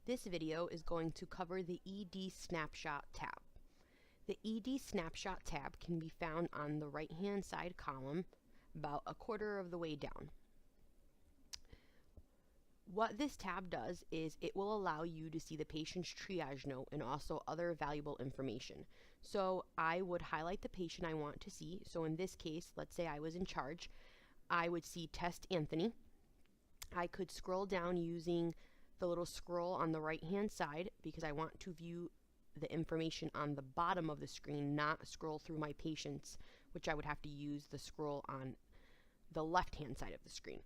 This video is going to cover the Idi Snapshot tab. The Idi Snapshot tab can be found on the right-hand side column about a quarter of the way down. What this tab does is it will allow you to see the patient's triage note and also other valuable information. So I would highlight the patient I want to see. So in this case, let's say I was in charge, I would see Test Anthony. I could scroll down using the little scroll on the right hand side because I want to view the information on the bottom of the screen, not scroll through my patients, which I would have to use the scroll on the left hand side of the screen.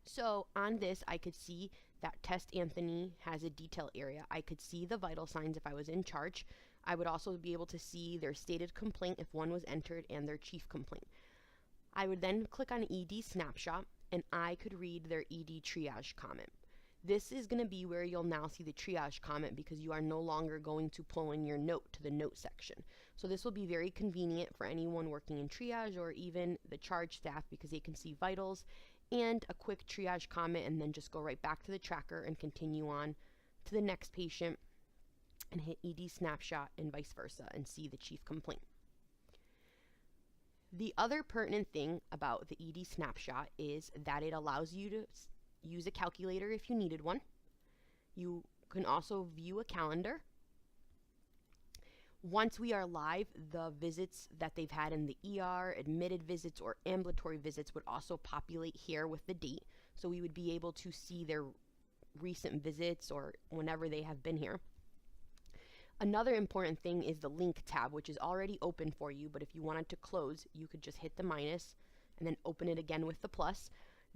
So on this, I could see that Test Anthony has a detail area. I could see the vital signs if I was in charge. I would also be able to see their stated complaint if one was entered and their chief complaint. I would then click on Idi Snapshot and I could read their Idi triage comment. This is going to be where you'll now see the triage comment because you are no longer going to pull in your note to the note section. So this will be very convenient for anyone working in triage or even the charge staff because they can see vitals and a quick triage comment and then just go right back to the tracker and continue on to the next patient and hit Idi Snapshot and vice versa and see the chief complaint. The other pertinent thing about the Idi Snapshot is that it allows you to use a calculator if you needed one. You can also view a calendar. Once we are live, the visits that they've had in the ER, admitted visits or ambulatory visits would also populate here with the date. So we would be able to see their recent visits or whenever they have been here. Another important thing is the link tab, which is already open for you, but if you wanted to close, you could just hit the minus and then open it again with the plus.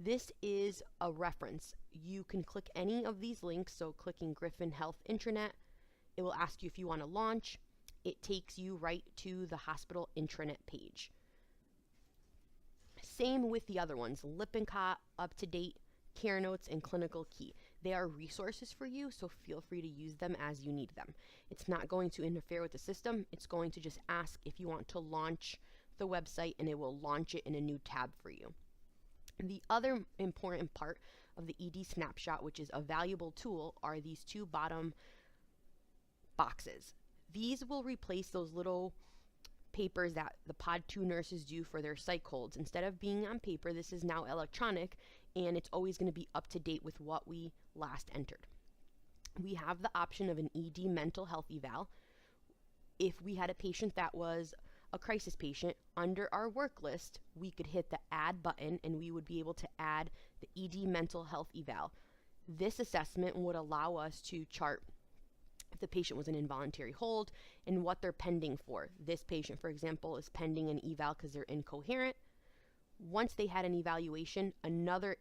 This is a reference. You can click any of these links, so clicking Griffin Health Intranet, it will ask you if you want to launch. It takes you right to the hospital intranet page. Same with the other ones, Lippincott, Up to Date, Care Notes, and Clinical Key. They are resources for you, so feel free to use them as you need them. It's not going to interfere with the system. It's going to just ask if you want to launch the website, and it will launch it in a new tab for you. The other important part of the Idi Snapshot, which is a valuable tool, are these two bottom boxes. These will replace those little papers that the Pod 2 nurses do for their psych holds. Instead of being on paper, this is now electronic, and it's always going to be up to date with what we last entered. We have the option of an ED mental health eval. If we had a patient that was a crisis patient, under our work list, we could hit the add button and we would be able to add the ED mental health eval. This assessment would allow us to chart if the patient was an involuntary hold and what they're pending for. This patient, for example, is pending an eval because they're incoherent. Once they had an evaluation, another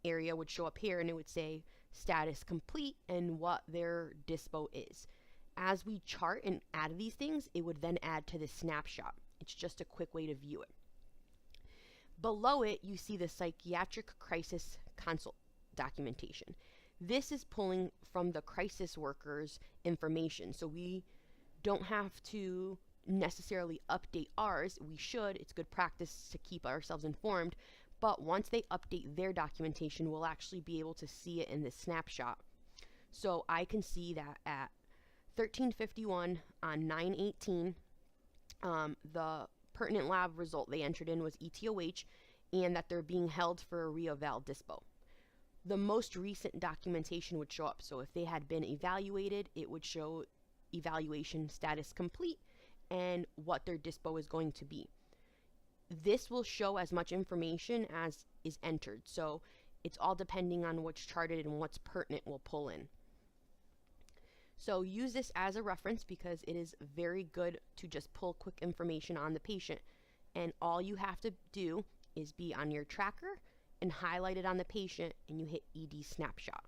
area would show up here and it would say status complete and what their dispo is. As we chart and add these things, it would then add to the snapshot. It's just a quick way to view it. Below it, you see the psychiatric crisis consult documentation. This is pulling from the crisis workers' information, so we don't have to necessarily update ours. We should. It's good practice to keep ourselves informed, but once they update their documentation, we'll actually be able to see it in the snapshot. So I can see that at 13:51 on 9/18, the pertinent lab result they entered in was ETOH and that they're being held for a re-eval dispo. The most recent documentation would show up. So if they had been evaluated, it would show evaluation status complete and what their dispo is going to be. This will show as much information as is entered. So it's all depending on what's charted and what's pertinent we'll pull in. So use this as a reference because it is very good to just pull quick information on the patient. And all you have to do is be on your tracker and highlight it on the patient and you hit Idi Snapshot.